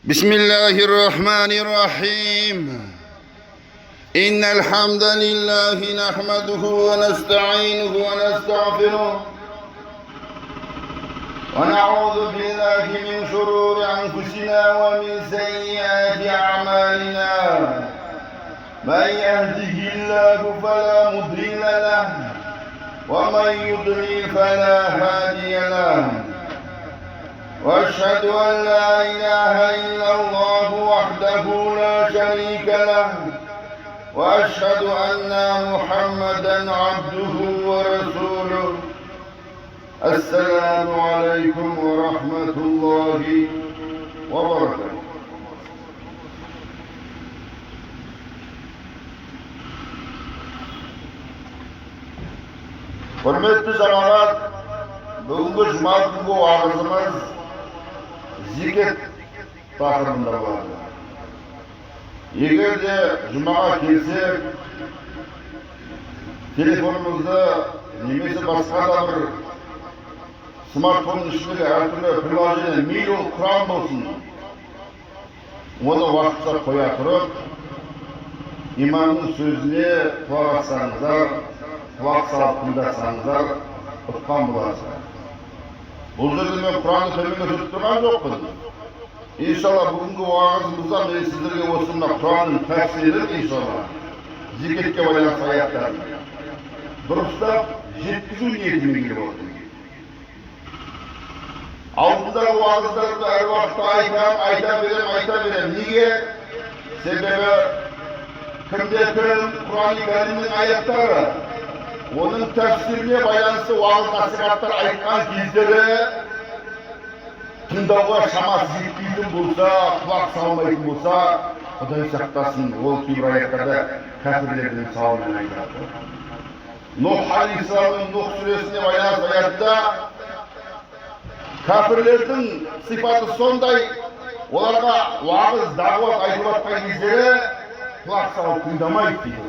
بسم الله الرحمن الرحيم إن الحمد لله نحمده ونستعينه ونستغفره ونعوذ بالله من شرور أنفسنا ومن سيئات أعمالنا من يهده الله فلا مضل له ومن يضلل فلا هادي له وأشهد أن لا إله إلا الله وحده لا شريك له وأشهد أن محمدا عبده ورسوله السلام عليكم ورحمة الله وبركاته. Hürmetli cemaat, bugünkü Cuma günü vaazımız ziket taqırında var. Eğer de Cuma'ya kelsek, telefonumuzda nemesi başka da bir smartphone içindeki her türlü prilajiye mail Kur'an olsun. Onu vakitsa koya turup, imamın sözüne kulak assanızlar, kulak salıp tındasanızlar, ıtkan bulasınlar. Bu sözü ben Kur'an'ı tömene tutturgan jokmun. İnşallah bugünkü vaazımızda ben sizlerge osunda Kur'an'ın tefsirini inşallah zikretke baylanaşan ayetlerini durustap жеткизүү ниетимен келип отурмун. Алдындагы vaazlarımda her vakit ayta verem. Niye? Sebebi kimde-kim Kur'an-ı Kerim'in ayetleri onun tefsirine baylanışlı vaaz nasihatlar aytkan кездері тыңдауға шамасы жетпейтін болса, құлақ салмайтын болса, Құдай сақтасын, ол кейбір аяттарда кәпірлердің сауабын айтады. Нух алейхиссаламның Нух сүресіне байланысты аятта кәпірлердің сипаты сондай, оларға уағыз, дағуат айтып жатқан кездері құлақ салып тыңдамайды дейді.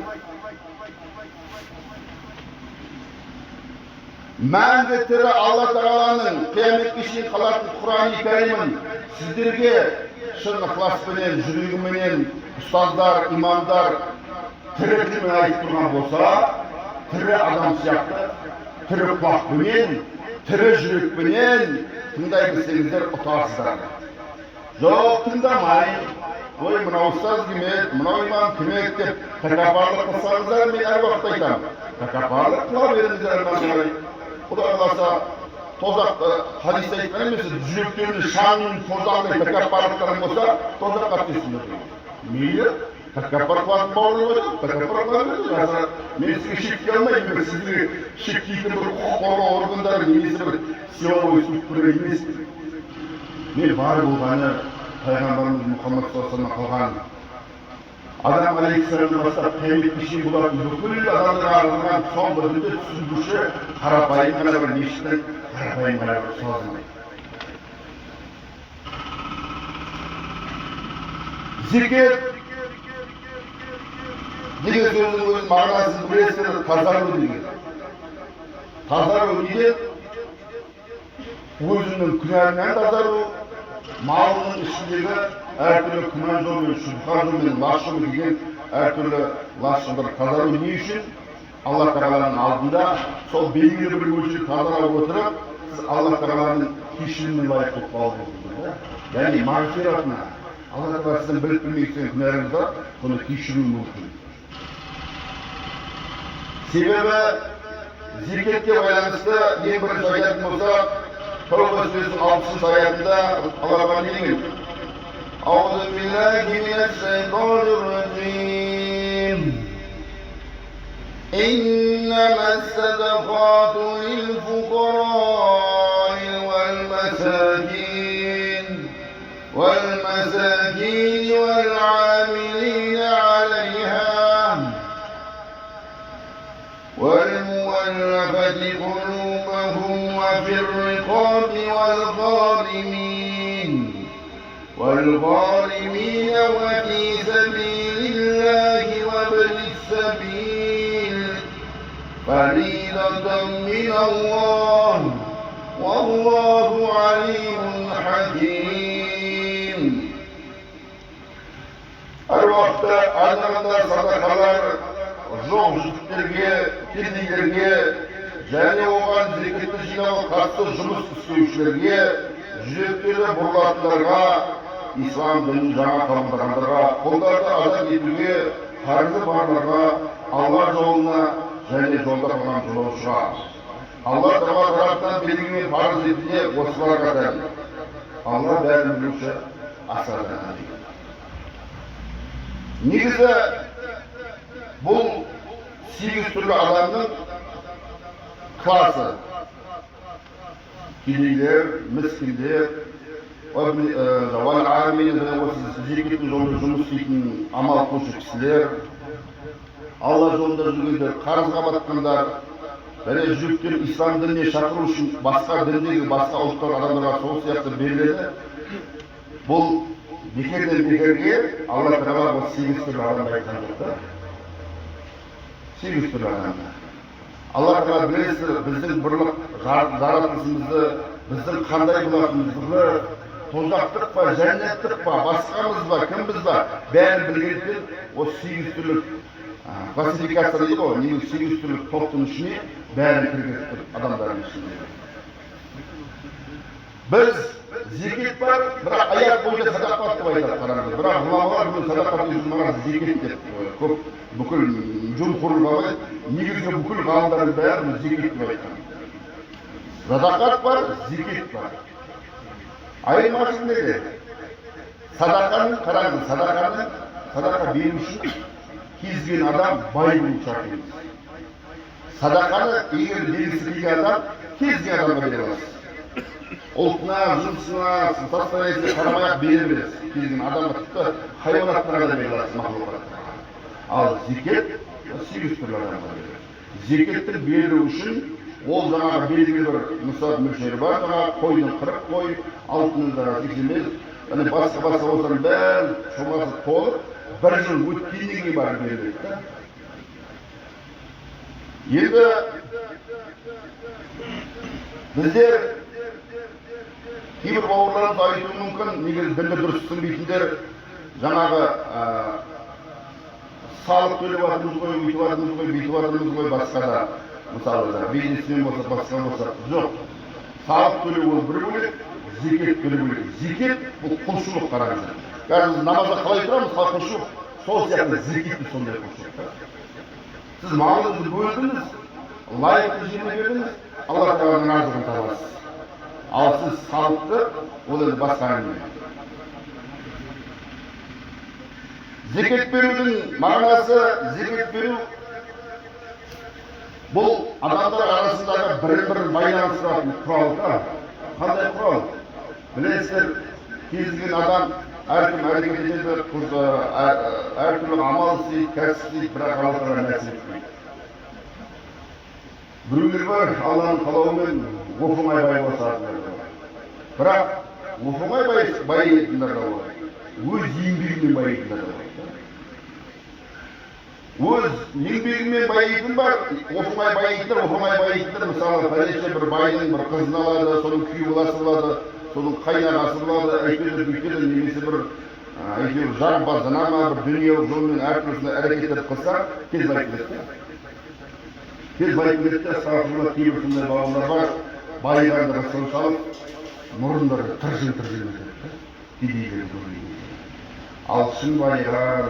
Мәңгі тірі Алла Тағаланың қияметке шейін қалатын Құран-ы Кәрімін сіздерге шын ықыласпенен, жүрегіменен ұстаздар, имамдар тірі тілмен айтып тұрған болса, тірі адам сияқты, тірі құлақпенен, тірі жүрекпенен тыңдай білсеңіздер ұтасыздар. Жоқ, тыңдамай, ой, мынау ұстаз кімет, мынау имам кімет деп тәкаппарлық қылсаңыздар, мен әр уақыт айтамын. Тәкаппарлық қыла беріңіздер. Құдай қаласа, тозақты хадисте айтқан емес, жүректерінің шаңын тозағындай тәкаппарлықтарың болса, тозаққа түсесіңдер. Мейлі, тәкаппар қылатын бауырлы өтіп, тәкаппар қылатын өтіп. Мен сізге шекке алмаймын, мен сізге шектейтін бір құқық қорғау органдары немесе бір силовой структура емес. Мен бар болғаны Пайғамбарымыз Мұхаммад саллаллаху алейхи қалған Адам алейхиссаламнан бастап қияметке шейін болатын бүкіл адамдарға арналған соңғы үнді түсіндіруші қарапайым ғана бір мешіттің қарапайым ғана бір ұстазы. Зекет деген сөздің өз мағынасын білесіздер, тазару деген. Тазару неге? Өзінің күнәнен тазару, малының ішіндегі әртүрлі күмән жолмен, шубха жолмен, лас жолмен деген әртүрлі лас жолдар тазару не үшін? Алла Тағаланың алдында сол белгілі бір мөлшерде тазарып отырып, сіз Алла Тағаланың кешіріміне лайық болып қалдыңыз. Яғни мағфиратына, Алла Тағала сіздің біліп білмеген күнәларыңыз бар, бұны кешіруі мүмкін. Себебі зекетке байланысты ең бірінші аятын болса, Тәуба сүресінің 60 аятында Аллаға не деген? أعوذ بالله من الشيطان الرجيم إنما الصدقات للفقراء والمساكين والعاملين عليها والمؤلفة قلوبهم وفي الرقاب والغارمين وفي سبيل الله وابن السبيل فريضة من الله والله عليم حكيم. Албетте айналымда садақалар жоқ жігіттерге, кедейлерге және оған зекетті жинауға қатысты жұмыс істеушілерге, жүректері бұрылатындарға, ислам дінін жаңа қабылдағандарға, қолдарды азат етуге, қарызы барларға, Алла жолына және жолда қалған жолаушыға. Алла тарапынан белгіленген парыз ретінде осыларға тән. Алла бәрін білуші, асырады. Негізі бұл 8 түрлі адамның класы. Кедейлер, міскіндер, зекеттің жолында жұмыс істейтін амал қылушы кісілер, Алла жолында жүргендер, қарызға батқандар, және жүректер ислам дініне шақыру үшін басқа діндегі, басқа ұлттар адамдарға сол сияқты беріледі. Бұл бекерден бекерге Алла Тағала бұл 8 түрлі адамды айтқан жоқ. 8 түрлі адамды. Алла Тағала білесіздер, біздің бірлік жаратылысымызды, біздің қандай болатынымызды, тозақтық па, жәннеттік па, басқамыз ба, кімбіз ба, бәрін білгендіктен осы 8 түрлі классификация дейді ғой, негізі 8 түрлі топтың ішіне бәрін кіргізіп адамдардың ішіне. Біз зекет бар, бірақ аяқ бойынша садақат деп айтады қараңыз. Бірақ ғұламалар бұл садақат өзінің зекет деп көп бүкіл жумхур ғалымдар, негізгі бүкіл ғалымдардың бәрін зекет деп айтқан. Садақат бар, зекет бар. Айырмашылығы неде? Садақаның, қараңыз, садақа беру үшін кез келген адам бай болу шарт емес. Садақаны егер бергісі келген адам кез келген адамға бере аласыз. Ұлтына, жынысына, состояниесіне қарамай-ақ бере бересіз. Кез келген адамға тіпті хайуанаттарға да бере аласыз, мақлуқатқа. Ал зекет 8 түрлі адамға береді. Зекетті беру үшін ол жаңағы белгілі бір нысап мөлшері бар, жаңағы қойдың 40 қой, алтынның 85, және басқа осының бәрін шомасы толып, бір жыл өткеннен кейін барып беріледі. Енді біздер кейбір бауырларымыз айтуы мүмкін, негізі дінді дұрыс түсінбейтіндер жаңағы салық төлеп жатырмыз ғой, өйтіп жатырмыз ғой, бүйтіп жатырмыз ғой, басқа да мысалы бизнесмен болса, басқа болса, жоқ. Салық төлеу ол бір бөлек, зекет төлеу бөлек. Зекет бұл құлшылық қараңыз. Қазір намазда қалай тұрамыз, қалай құлшылық, сол сияқты зекет те сондай құлшылық. Сіз малыңызды бөлдіңіз, лайықты жеріне бердіңіз, Алла Тағаланың разылығын табасыз. Ал сіз салықты, ол енді басқа әңгіме. Зекет берудің мағынасы, зекет беру бұл адамдар арасындағы бірін-бірін байланыстыратын құрал да. Қандай құрал? Білесіздер, кез келген адам әркім әрекет етеді, әртүрлі амал істейді, кәсіп істейді, бірақ Алла Тағала нәсіп етпейді. Біреулер бар, Алланың қалауымен оп-оңай бай болатындар. Бірақ оп-оңай байитындар да бар. Өз еңбегімен байитындар да бар. Өз еңбегімен байитын бар, оп-оңай байитындар, мысалы, пәлеше бір байдың бір қызын алады, соның күйеу баласы болады, соның қайнағасы болады, әйтеуір бүйтеді, немесе бір жар ба, зына ма, бір дүниелік жолмен әртүрлі әрекеттер қылса, тез байып кетеді. Тез байып кетеді, сағатында кейбір сондай бауырлар бар, байығандарға соншалық мұрындары тыржың етеді. Кедейлер көрінеді. Ал шын байыған,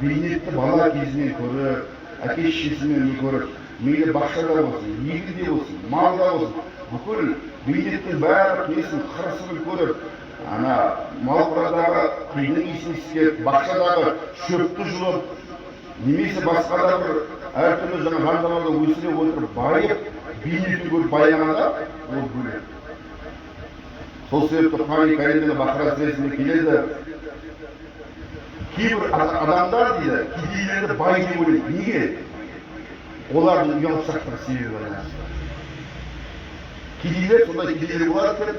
бейнетті бала кезінен көріп, әке-шешесімен көріп, мейлі бақшада болсын, егінде болсын, малда болсын, бүкіл бейнеттің бәрі несін қырысын көріп, мал қорадағы қидың иісін иіскеп, бақшадағы шөпті жұлып, немесе басқа да бір әртүрлі жаңа жануарларды өсіре отырып байып, бейнетін көріп байығанда, ол бөлек. Сол себепті Құран Кәрімде Бақара сүресінде келеді. Кейбір адамдар дейді, кедейлерді бай деп ойлайды. Неге? Олардың ұялып шақтығы себебі бар. Кедейлер сондай кедейлер болады екен,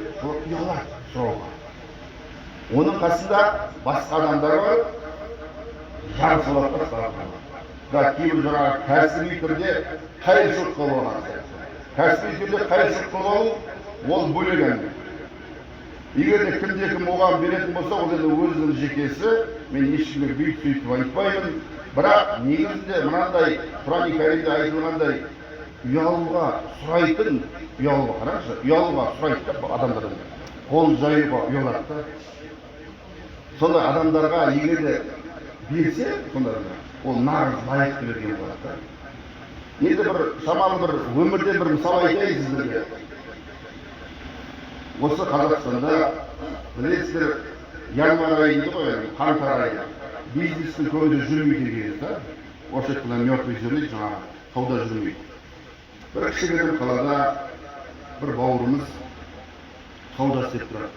ұялады сұрауға. Оның қасында басқа адамдар бар, жарыс болады басқа. Бірақ кейбір жаңағы кәсіби түрде қайыршылық қылып алған. Кәсіби түрде қайыршылық қылып алу ол бөлек әңгіме. егер де кімде-кім оған беретін болса, ол енді өзінің жекесі, мен ешкімге бүйтіп сөйтіп айтпаймын. Бірақ негізінде мынандай Құран Кәрімде айтылғандай ұялуға сұрайтын, ұялуға қараңызшы, ұялуға сұрайды адамдардан, қол жаюға ұялады да. Сондай адамдарға егер де берсе, ол нағыз лайықты берген болады да. Енді бір шамалы бір өмірден бір мысал айтайын сіздерге. Осы Қазақстанда білесіздер, январь айы дейді ғой, қаңтар айы. Бизнестің көбінде жүрмейді деген да. Осы айтқанда мертвый жерлейді, жаңағы сауда жүрмейді. Бір кішігірім қалада бір бауырымыз сауда істеп тұрады.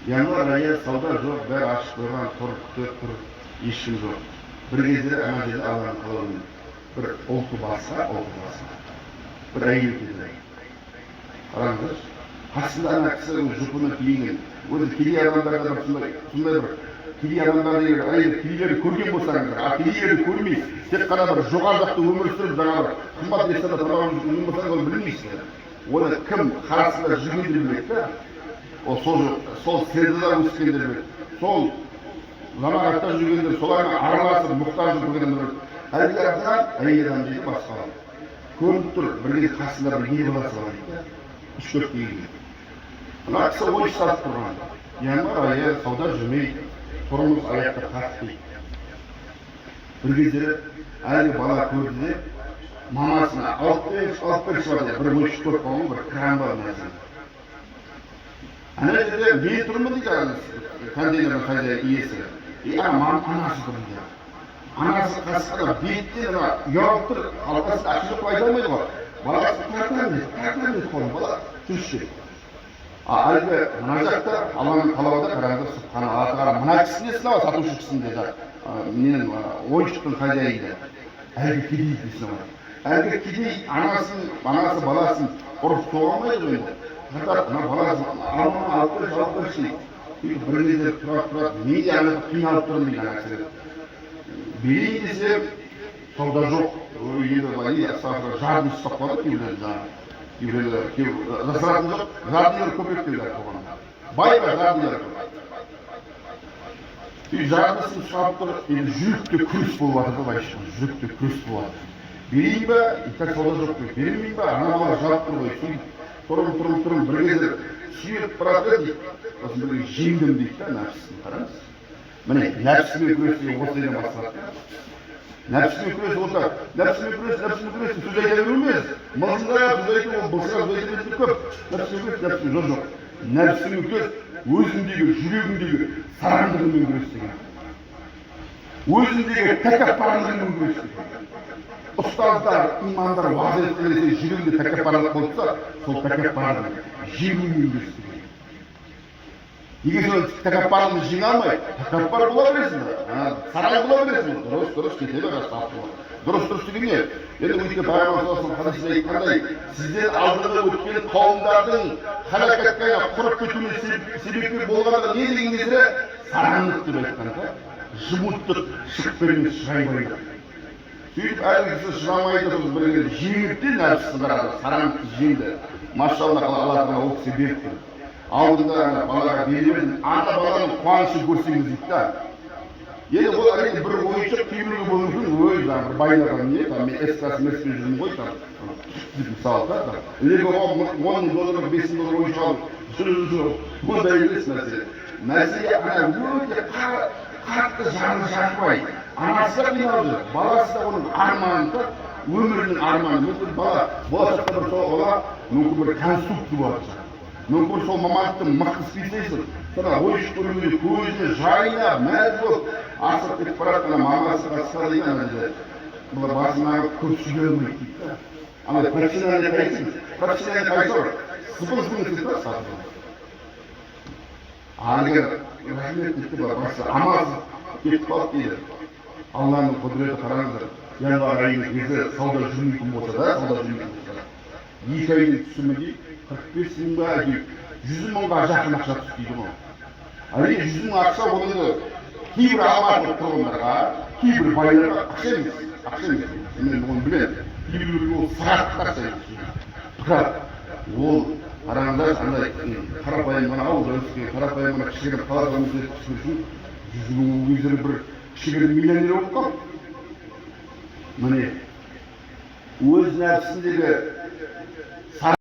Январь айы сауда жоқ, бәрі ашық қойған, тұр, күтіп тұр, ешкім жоқ. Бір кезде ана жерде Алланың қалауымен бір ұлты басқа, бір әйел келді. Қараңыздаршы. Қасында ана кісі жұпыны киінген, өзі кедей адамдарда бір сондай бір кедей адамдарды кедейлерді көрген болсаңыздар, а кедейлерді көрмейсіз, тек қана бір жоғары жақта өмір сүріп, жаңағы қымбат ресторанда тамақ жүрген болсаңыз, оны білмейсіздер. Оны кім қарасында жүргендер біледі да, ол сол средада өскендер біледі, сол жамағатта жүргендер, солармен араласып мұқтаж жүргендер. Әлгі адам әйел адам дейді, басқа көрініп тұр, бір кезде қасында бір ер баласы бар дейді, 3-4 киінген. Мына кісі ой салып тұрған. Январь айы сауда жүрмейді, тұрмыз аяққа тартпайды. Бір кезде әлгі бала көрді де, мамасына алып берші бар дейді, бір ойшық көп болған, бір кран бар нәрсен. Ана жерде мен тұрмын дейді, контейнердің хозяйы иесі. Анасы тұр дейді. Анасы қасқада беттен ұялып тұр, қалқасы ақшы жоқ айта алмайды ғой. Баласы тартам дейді қолын, бала жүрші. Әлгі мына жақта Алланың қалауында қараңғы сұбхана атығара мына кісіне сынава, сатушы кісінде жақ, менің ойыншықтың хозяйы. Әлгі кедей кісіне бар. Әлгі кедей анасы баласын ұрып соға алмайды ғой енді. Жатар, мына баласын алып берші. Бір кезде тұрады, мен де ана қиналып тұрмын дейді ана кісілер. Берейін десе, сауда жоқ, жардың ұстап қалды кейбіреулер жасыратын жоқ, жардилер көбірек келді қоғам. Байға жардилер көп. Жардысын шығарып тұр, жүректе күрес болып жатыр да, жүректе күрес болып жатыр. Берейін ба, итак сауда жоқ қой, бермейін ба, ана бала жарып тұр ғой, тұрым, бір кезде сүйіп барады дейді, осын бір жеңдім дейді да, нәпсісін қараңыз. Міне, нәпсімен күресіге осыдан басталады. Нәпсімен күрес отыр, нәпсімен күрес, сөз айта беру емес. Мылжыңдап сөз айту, ол былсыға сөз айта беру көп. Нәпсімен күрес, жоқ. Нәпсімен күрес, өзіндегі, жүрегіндегі сараңдығымен күрес деген. Өзіндегі тәкаппарлығымен күрес деген. Ұстаздар, имандар, уағыз еткенде жүрегінде тәкаппарлық болса, сол тәкаппарлығын жеңумен күрес деген. Егер сол тәкаппарлығын жеңе алмай, тәкаппар бола бересің, сарай бола бересің. Дұрыс, кете бер, дұрыс деген не? Енді өйткені Пайғамбар саллаллаху алейхи ва саллям айтқандай, сізден алдыңғы өткен қауымдардың халакатқа құрып кетуіне себепкер болғанда не деген кезде сараңдық деп айтқан да, жымуттық, шығып бермес, шығайбайды. Сөйтіп әлгі кісі шыдамайды, сосын бір кезде жеңіпті нәпсісі қарады, сараңдықты жеңді. Машалла Алла тағала ол кісі беріпті. Алдында балаға беремін, ата баланың қуанышын көрсеңіз дейді да. Енді ол әрине бір ойыншық кейбіреуге болуы мүмкін, ой, бір байлаған не, мен эскасы мәспен жүрмін ғой, мысалы да. Легі $10,000, $5,000 ойыншық алып, ондай емес мәселе. Мәселе ана өте қатты жаны жақпай, анасы да қиналып жүр, баласы да оның арманы да, өмірінің арманы. Мүмкін бала болашақта бір сол бала, мүмкін бір конструктор болады. Мүмкін сол мамандықтың мықты специалисті, sonra ойыншық көргенде көзіне жайнап, мәз болып, асырып кетіп барады, мамасы қасқа деген әлде. Бұл басынағы көп сүйе алмайды дейді да. Андай профессиональный қайсың? Профессиональный қайсы бар? Сыпын кетіп бар сатып. Әлгі рахмет кетті бар, басы амалсыз кетіп қалып дейді. Алланың құдіреті қараңыздар. Январь айының кезі сауда жүрмейтін болса да, сауда жүрмейтін болса. 2 айдың түсімі дейді, 45 мыңға әкеліп, 100 мыңға жақын ақша түспейді ғой. Әрине 100 мың ақша оны кейбір алматылық тұрғындарға, кейбір байларға ақша емес. Мен оны білемін. Кейбіреулерге ол сағаттық ақша емес. Бірақ ол қараңыздар, андай қарапайым ғана ауылда өскен, қарапайым ғана кішігірім қалада өмір сүріп үшін 100 мың өздері бір кішігірім миллионер болып қалды. Міне, өз нәпсіндегі